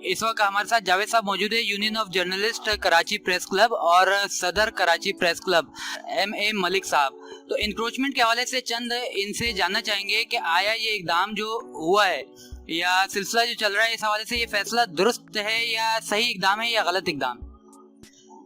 इस वक्त हमारे साथ जावेद साहब मौजूद है, union of journalist Karachi press club और सदर Karachi press club M.A. Malik साहब। तो इंक्रोचमेंट के हवाले से चंद इनसे जानना चाहेंगे कि आया ये इकदाम जो हुआ है या सिलसिला जो चल रहा है, इस हवाले से ये फैसला दुरुस्त है या सही इकदाम है या गलत इकदाम?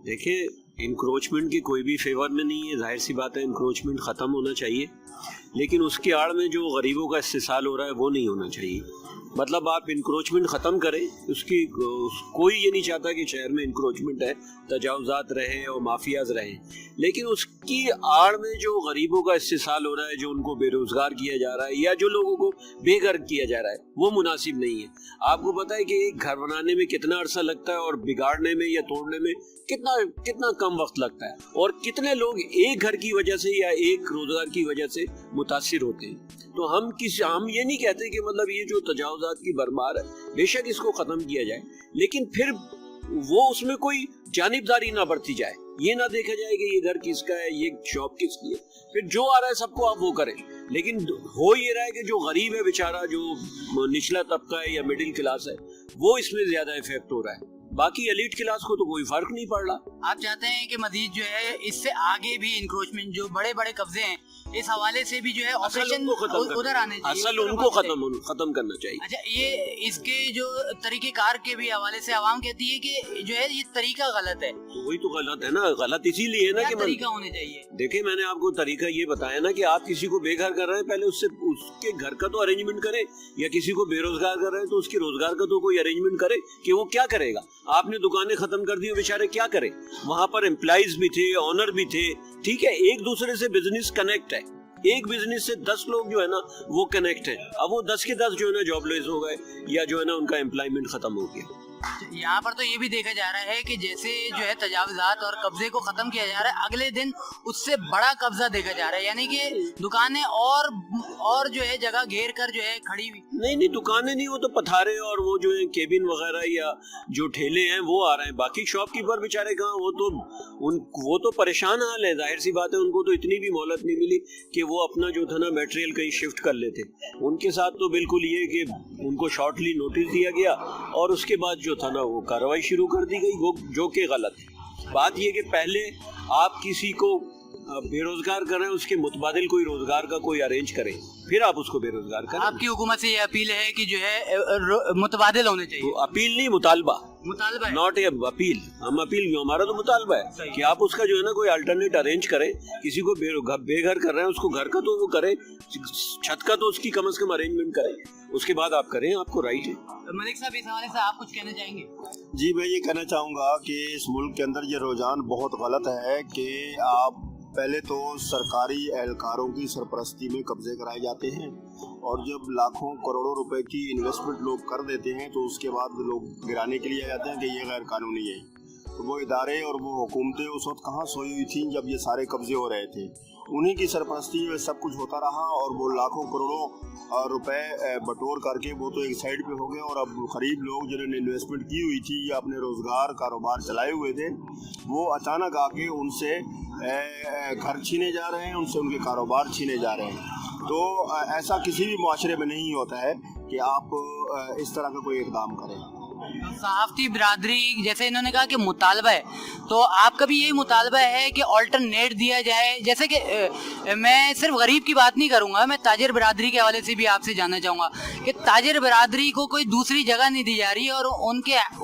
देखिए, इंक्रोचमेंट की कोई भी फेवर में नहीं है, जाहिर सी बात है इंक्रोचमेंट ख़त्म होना चाहिए, लेकिन उसकी आड़ में जो गरीबों का इस्तेसाल हो रहा है वो नहीं होना चाहिए। मतलब आप इंक्रोचमेंट ख़त्म करें, कोई ये नहीं चाहता कि शहर में इंक्रोचमेंट है, तजावुज़ात रहे और माफियाज रहे, लेकिन उसकी आड़ में जो गरीबों का इस्तेसाल हो रहा है, जो उनको बेरोज़गार किया जा रहा है या जो लोगों को बेघर किया जा रहा है, वो मुनासिब नहीं है। आपको पता है कि एक घर बनाने में कितना अरसा लगता है और बिगाड़ने में या तोड़ने में कितना कम वक्त लगता है, और कितने लोग एक घर की वजह से या एक रोजगार की वजह से मुतासिर होते हैं। तो हम ये नहीं कहते कि मतलब ये जो तजावुज़ात की भरमार है बेशक इसको खत्म किया जाए, लेकिन फिर वो उसमें कोई जानिबदारी ना बरती जाए, ये ना देखा जाए कि ये घर किसका है, ये शॉप किसकी है। फिर जो आ रहा है सबको आप वो करें, लेकिन हो ये रहा है कि जो गरीब है बेचारा, जो निचला तबका है या मिडिल क्लास है, वो इसमें ज्यादा इफेक्ट हो रहा है। बाकी एलीट क्लास को तो कोई फर्क नहीं पड़ रहा। आप चाहते हैं कि मजीद जो है इससे आगे भी इंक्रोचमेंट, जो बड़े बड़े कब्जे हैं, इस हवाले से भी जो है ऑपरेशन उधर आने चाहिए, असल उनको खत्म करना चाहिए। अच्छा, ये इसके जो तरीके कार के भी हवाले से आवाम कहती है कि जो है ये तरीका गलत है। तो वही तो गलत है ना, गलत इसीलिए है ना कि तरीका होने चाहिए। देखिए, मैंने आपको तरीका ये बताया ना कि आप किसी को बेघर कर रहे हैं, पहले उसके घर का तो अरेंजमेंट करें, या किसी को बेरोजगार कर रहे हैं तो उसके रोजगार का तो कोई अरेंजमेंट करे कि वो क्या करेगा। आपने दुकानें खत्म कर दी, बेचारे क्या करें, वहां पर एम्प्लॉइज भी थे, ऑनर भी थे, ठीक है, एक दूसरे से बिजनेस कनेक्ट है, एक बिजनेस से 10 लोग जो है ना वो कनेक्ट है। अब वो 10 के 10 जो है ना जॉबलेस हो गए या जो है ना उनका एम्प्लॉयमेंट खत्म हो गया। यहाँ पर तो ये भी देखा जा रहा है कि जैसे जो है तजावुज़ात और कब्जे को खत्म किया जा रहा है, अगले दिन उससे बड़ा कब्जा देखा जा रहा है, यानी कि दुकानें और जो है जगह घेर कर जो है खड़ी हुई। नहीं, दुकानें नहीं, वो तो पथारे और वो जो है केबिन वगैरह या जो ठेले हैं वो आ रहे हैं। बाकी शॉपकीपर बेचारे कहाँ, वो तो परेशान हाल है। जाहिर सी बात है, उनको तो इतनी भी मोहलत नहीं मिली कि वो अपना जो था ना मटेरियल कहीं शिफ्ट कर लेते। उनके साथ तो बिल्कुल ये कि उनको शॉर्टली नोटिस दिया गया और उसके बाद जो था ना वो कार्रवाई शुरू कर दी गई, जो कि गलत है। बात ये कि पहले आप किसी को बेरोजगार कर रहे हैं, उसके मुतबादिल कोई रोजगार का कोई अरेंज करें, फिर आप उसको बेरोजगार करें। आपकी हुकूमत से ये अपील है कि जो है मुतबादिल होने चाहिए। तो अपील नहीं, मुतालबा है, नॉट ए अपील। हम अपील क्यों, हमारा तो मुतालबा है कि आप उसका जो है ना कोई अल्टरनेट अरेंज करें। किसी को बेघर कर रहे हैं, उसको घर का तो वो करें, छत का तो उसकी कम से कम अरेंजमेंट करें, उसके बाद आप करें, आपको राइट है। मलिक साहब, इस हवाले से आप कुछ कहना चाहेंगे? जी, मैं ये कहना चाहूँगा कि इस मुल्क के अंदर ये रुझान बहुत गलत है कि आप पहले तो सरकारी एहलकारों की सरपरस्ती में कब्जे कराए जाते हैं, और जब लाखों करोड़ों रुपए की इन्वेस्टमेंट लोग कर देते हैं तो उसके बाद लोग गिराने के लिए आ जाते हैं कि ये गैर कानूनी है। तो वो इदारे और वो हुकूमतें उस वक्त कहाँ सोई हुई थी जब ये सारे कब्जे हो रहे थे। उन्हीं की सरपरस्ती में सब कुछ होता रहा, और वो लाखों करोड़ों रुपए बटोर करके वो तो एक साइड पे हो गए, और अब गरीब लोग जिन्होंने इन्वेस्टमेंट की हुई थी या अपने रोज़गार कारोबार चलाए हुए थे, वो अचानक आके उनसे घर छीने जा रहे हैं, उनसे उनके कारोबार छीने जा रहे हैं। तो ऐसा किसी भी मुआशरे में नहीं होता है कि आप इस तरह का कोई इक़दाम करें। सहाफ़ती बिरादरी, जैसे इन्होंने कहा कि मुतालबा है, तो आपका भी यही मुतालबा है कि ऑल्टरनेट दिया जाए? जैसे कि मैं सिर्फ गरीब की बात नहीं करूंगा, मैं ताजिर बिरादरी के हवाले से भी आपसे जानना चाहूँगा कि ताजिर बिरादरी को कोई दूसरी जगह नहीं दी जा रही है और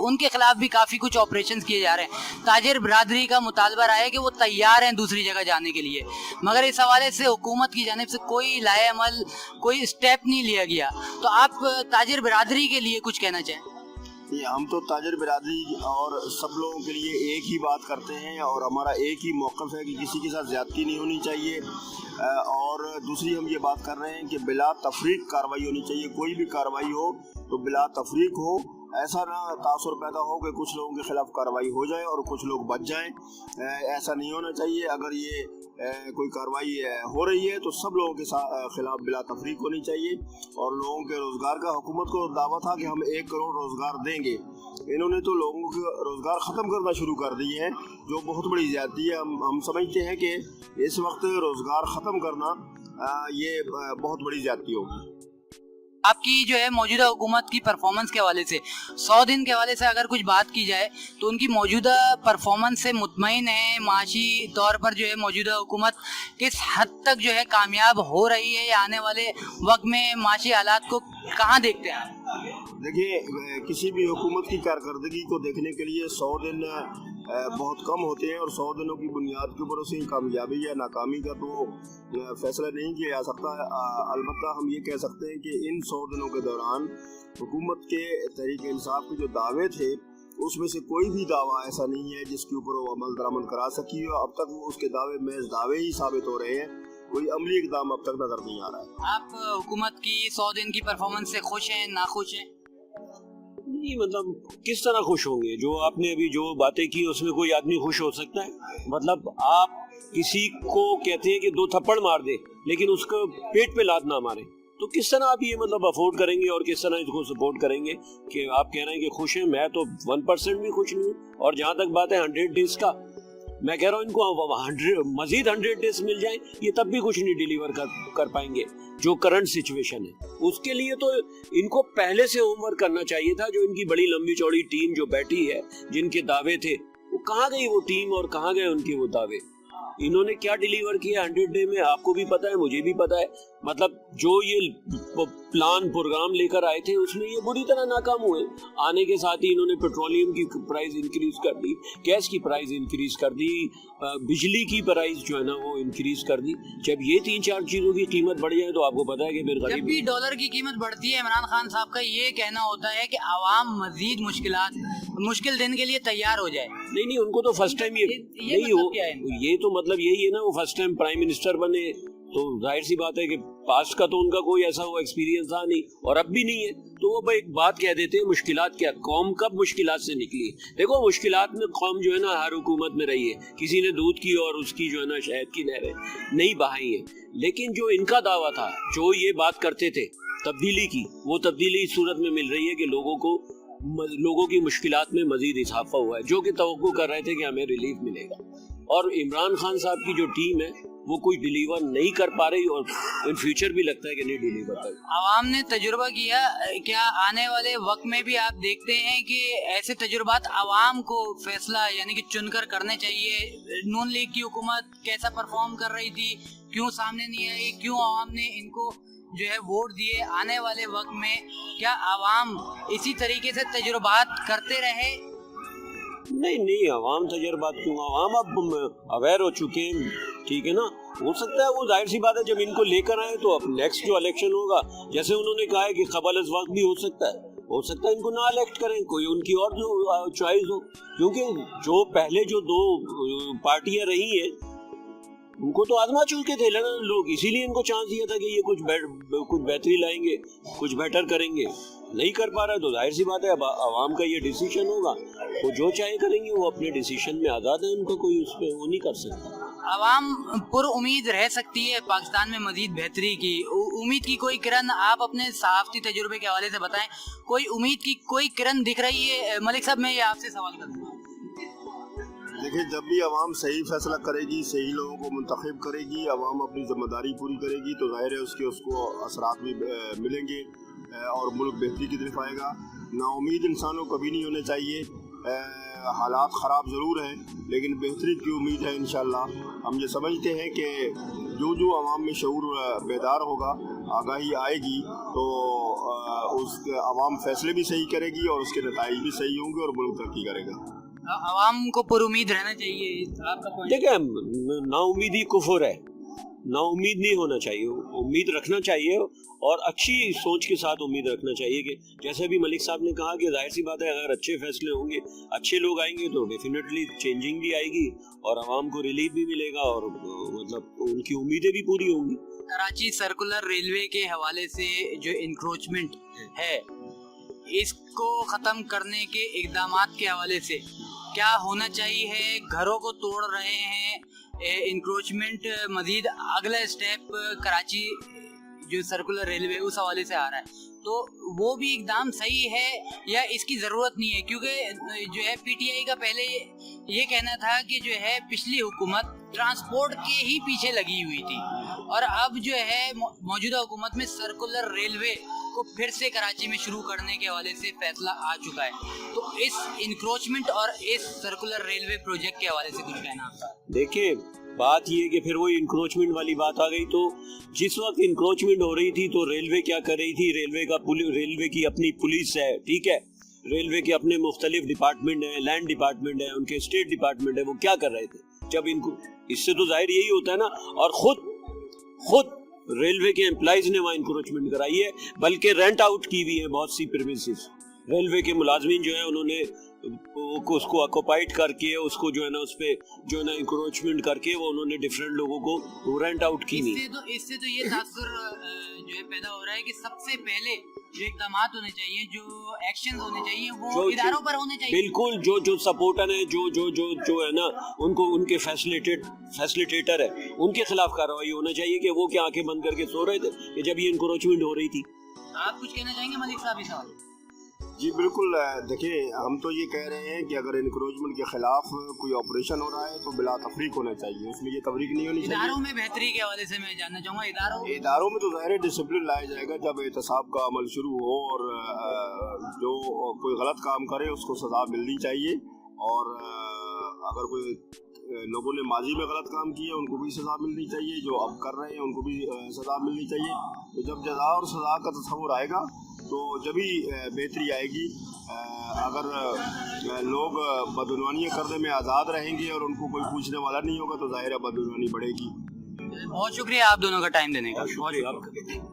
उनके खिलाफ भी काफ़ी कुछ ऑपरेशन किए जा रहे हैं। ताजिर बिरादरी का मुतालबा रहा है कि वो तैयार हैं दूसरी जगह जाने के लिए, मगर इस हवाले से हुकूमत की जानिब से कोई लाए अमल, कोई स्टेप नहीं लिया गया। तो आप ताजिर बिरादरी के लिए कुछ कहना चाहें? हम तो ताजिर बिरादरी और सब लोगों के लिए एक ही बात करते हैं, और हमारा एक ही मौक़िफ़ है कि किसी के साथ ज़्यादती नहीं होनी चाहिए। और दूसरी हम ये बात कर रहे हैं कि बिला तफरीक कार्रवाई होनी चाहिए। कोई भी कार्रवाई हो तो बिला तफरीक हो, ऐसा ना तासुर पैदा हो कि कुछ लोगों के खिलाफ कार्रवाई हो जाए और कुछ लोग बच जाएं। ऐसा नहीं होना चाहिए। अगर ये कोई कार्रवाई हो रही है तो सब लोगों के खिलाफ बिला तफरीक होनी चाहिए। और लोगों के रोज़गार का हुकूमत को दावा था कि हम 1 करोड़ रोज़गार देंगे। इन्होंने तो लोगों के रोज़गार ख़त्म करना शुरू कर दिए हैं, जो बहुत बड़ी ज़्यादती है। हम समझते हैं कि इस वक्त रोज़गार ख़त्म करना ये बहुत बड़ी ज़्यादती होगी। आपकी जो है मौजूदा हुकूमत की परफॉर्मेंस के हवाले से 100 दिन के हवाले से अगर कुछ बात की जाए तो उनकी मौजूदा परफॉर्मेंस से मुतमईन है, माशी तौर पर जो है मौजूदा हुकूमत किस हद तक जो है कामयाब हो रही है या आने वाले वक्त में माशी हालात को कहाँ देखते हैं? देखिए, किसी भी हुकूमत की कारकर्दगी को देखने के लिए 100 दिन बहुत कम होते हैं, और 100 दिनों की बुनियाद के ऊपर उसे कामयाबी या नाकामी का तो फैसला नहीं किया जा सकता। अलबत्ता हम ये कह सकते हैं कि इन 100 दिनों के दौरान हुकूमत के तहरीक इंसाफ के जो दावे थे उसमें से कोई भी दावा ऐसा नहीं है जिसके ऊपर वो अमल दरामद करा सकी हो। अब तक वो उसके दावे महज दावे ही साबित हो रहे हैं, कोई अमली इकदाम अब तक नजर नहीं आ रहा है। आप हुकूमत की 100 दिन की परफॉर्मेंस से खुश हैं, नाखुश हैं? नहीं, मतलब किस तरह खुश होंगे? जो आपने अभी जो बातें की उसमें कोई आदमी खुश हो सकता है? मतलब आप किसी को कहते हैं कि 2 थप्पड़ मार दे लेकिन उसको पेट पे लात ना मारे, तो किस तरह आप ये मतलब अफोर्ड करेंगे और किस तरह इसको सपोर्ट करेंगे कि आप कह रहे हैं कि खुश हैं? मैं तो 1% भी खुश नहीं हूँ। और जहाँ तक बात है 100 डेज का, मैं कह रहा हूँ इनको मजीद 100 डेज मिल जाए, ये तब भी कुछ नहीं डिलीवर कर पाएंगे जो करंट सिचुएशन है। उसके लिए तो इनको पहले से होमवर्क करना चाहिए था। जो इनकी बड़ी लंबी चौड़ी टीम जो बैठी है, जिनके दावे थे, वो कहाँ गई वो टीम और कहाँ गए उनके वो दावे? इन्होंने क्या डिलीवर किया 100 डे में आपको भी पता है, मुझे भी पता है। मतलब जो ये प्लान प्रोग्राम लेकर आए थे उसमें ये बुरी तरह नाकाम हुए। आने के साथ ही इन्होंने पेट्रोलियम की प्राइस इंक्रीज कर दी, गैस की प्राइस इंक्रीज कर दी, बिजली की प्राइस जो है ना वो इंक्रीज कर दी। जब ये 3-4 चीजों की कीमत बढ़ जाए तो आपको पता है कि फिर जब भी डॉलर की कीमत बढ़ती है, इमरान खान साहब का ये कहना होता है कि आवाम मजीद मुश्किल दिन के लिए तैयार हो जाए। नहीं, उनको तो फर्स्ट टाइम ये नहीं मतलब हो, क्या है? ये तो मतलब यही है ना, वो फर्स्ट टाइम प्राइम मिनिस्टर बने, तो जाहिर सी बात है कि पास्ट का तो उनका कोई ऐसा वो एक्सपीरियंस था नहीं और अब भी नहीं है। तो वो एक बात कह देते हैं, मुश्किलात क्या, कौम कब मुश्किलात से निकली? देखो, मुश्किलात में कौम जो है ना हर हुकूमत में रही है। किसी ने दूध की और उसकी जो है ना शहद की नहरें नहीं बहाई है, लेकिन जो इनका दावा था, जो ये बात करते थे तब्दीली की, वो तब्दीली इस सूरत में मिल रही है कि लोगों की मुश्किलात में मजीद इजाफा हुआ है, जो कि तवक्को कर रहे थे कि हमें रिलीफ मिलेगा। और इमरान खान साहब की जो टीम है वो कोई डिलीवर नहीं कर पा रही और इन फ्यूचर भी लगता है कि नहीं डिलीवर कर। आवाम ने तजुर्बा किया, क्या आने वाले वक्त में भी आप देखते हैं कि ऐसे तजुर्बात आवाम को फैसला यानी कि चुनकर करने चाहिए? नून लीग की हुकूमत कैसा परफॉर्म कर रही थी, क्यों सामने नहीं आई, क्यों आवाम ने इनको जो है वोट दिए? आने वाले वक्त में क्या आवाम इसी तरीके से तजुर्बात करते रहे? नहीं, आवाम तजर्बात क्यों? आवाम अब अवेयर हो चुके हैं, ठीक है ना। हो सकता है वो जाहिर सी बात है जब इनको लेकर आए तो अब नेक्स्ट जो इलेक्शन होगा, जैसे उन्होंने कहा है कि कबल अज़ वक्त भी हो सकता है इनको ना इलेक्ट करें, कोई उनकी और जो चॉइस हो। क्योंकि जो पहले जो 2 पार्टियां रही हैं उनको तो आजमा चुके थे लोग, इसीलिए इनको चांस दिया था कि ये कुछ बेहतरी लाएंगे, कुछ बेटर करेंगे। नहीं कर पा रहा है तो जाहिर सी बात है अब आवाम का ये डिसीजन होगा, वो जो चाहे करेंगे, वो अपने डिसीजन में आज़ाद है, उनको कोई उस पर वो नहीं कर सकता। आवाम पुर उम्मीद रह सकती है पाकिस्तान में मजीद बेहतरी की? उम्मीद की कोई किरण आप अपने सहाफ़ती तजुर्बे के हवाले से बताएं, कोई उम्मीद की कोई किरण दिख रही है? मलिक साहब, मैं ये आपसे सवाल करूँगा। देखिए, जब भी आवाम सही फैसला करेगी, सही लोगों को मुंतखब करेगी, आवाम अपनी जिम्मेदारी पूरी करेगी, तो जाहिर है उसको असरात भी मिलेंगे और मुल्क बेहतरी की तरफ आएगा। नाउमीद इंसानों को कभी नहीं होने चाहिए। हालात ख़राब ज़रूर हैं लेकिन बेहतरी की उम्मीद है इंशाअल्लाह। हम ये समझते हैं कि जो आवाम में शऊर बेदार होगा, आगाही आएगी, तो उसके आवाम फैसले भी सही करेगी और उसके नताइज भी सही होंगे और मुल्क तरक्की करेगा। आवाम को पुरुमीद रहना चाहिए, आपका पॉइंट? देखिए, नाउमीदी कुफर है, नाउमीद नहीं होना चाहिए, उम्मीद रखना चाहिए और अच्छी सोच के साथ उम्मीद रखना चाहिए। कि जैसे अभी मलिक साहब ने कहा कि जाहिर सी बात है अगर अच्छे फैसले होंगे, अच्छे लोग आएंगे तो डेफिनेटली चेंजिंग भी आएगी और आवाम को रिलीफ भी मिलेगा और मतलब उनकी उम्मीदें भी पूरी होंगी। कराची सर्कुलर रेलवे के हवाले से जो इंक्रोचमेंट है, इसको ख़त्म करने के इक़दामात के हवाले से क्या होना चाहिए? घरों को तोड़ रहे हैं, इंक्रोचमेंट मजीद अगला स्टेप कराची जो सर्कुलर रेलवे उस हवाले से आ रहा है, तो वो भी एकदम सही है या इसकी ज़रूरत नहीं है? क्योंकि जो है पीटीआई का पहले ये कहना था कि जो है पिछली हुकूमत ट्रांसपोर्ट के ही पीछे लगी हुई थी और अब जो है मौजूदा हुकूमत में सर्कुलर रेलवे को फिर से कराची में शुरू करने के हवाले से फैसला आ चुका है, तो इस इंक्रोचमेंट और इस सर्कुलर रेलवे प्रोजेक्ट के हवाले से कुछ कहना आपका? देखिए बात ये है कि फिर वो इंक्रोचमेंट वाली बात आ गई। तो जिस वक्त इंक्रोचमेंट हो रही थी तो रेलवे क्या कर रही थी, रेलवे की अपनी पुलिस है, ठीक है, रेलवे के अपने मुख्तलिफ डिपार्टमेंट है, लैंड डिपार्टमेंट है, उनके स्टेट डिपार्टमेंट है, वो क्या कर रहे थे जब इनको, इससे तो जाहिर यही होता है ना। और खुद रेलवे के एम्प्लॉइज ने वहाँ इंक्रोचमेंट कराई है, बल्कि रेंट आउट की हुई है बहुत सी प्रीमिसेस। रेलवे के मुलाजमीन जो है उन्होंने उसको ऑक्युपाइड करके, उसको जो है ना उस पे जो है ना इंक्रोचमेंट करके वो उन्होंने डिफरेंट लोगों को रेंट आउट की नहीं। इससे तो ये तासुर जो है पैदा हो रहा है कि सबसे पहले जो इक़दामात होने चाहिए, जो एक्शन होने चाहिए, वो इदारों पर होने चाहिए। बिल्कुल, जो सपोर्टर है, जो है ना उनको, उनके फैसिलिटेटर है, उनके खिलाफ कार्रवाई होना चाहिए कि वो क्या आंखें बंद करके सो रहे थे कि जब ये इंक्रोचमेंट हो रही थी। आप कुछ कहना चाहेंगे मलिक साहब इस सवाल? जी बिल्कुल, देखिए हम तो ये कह रहे हैं कि अगर इंक्रोचमेंट के खिलाफ कोई ऑपरेशन हो रहा है तो बिला तफरीक होना चाहिए, उसमें ये तफरीक नहीं होनी चाहिए। इदारों में बेहतरी के हवाले से मैं जानना चाहूँगा, इदारों में तो ज़ाहिर डिसिप्लिन लाया जाएगा जब एहतसाब का अमल शुरू हो, और जो कोई गलत काम करे उसको सज़ा मिलनी चाहिए, और अगर कोई लोगों ने माजी में गलत काम किया उनको भी सज़ा मिलनी चाहिए, जो अब कर रहे हैं उनको भी सज़ा मिलनी चाहिए। तो जब जज़ा और सज़ा का तस्वुर आएगा तो जब ही बेहतरी आएगी। अगर लोग बदउनवानियाँ करने में आज़ाद रहेंगे और उनको कोई पूछने वाला नहीं होगा तो ज़ाहिर है बदउनवानी बढ़ेगी। बहुत शुक्रिया आप दोनों का टाइम देने का। शुक्रिया आपका।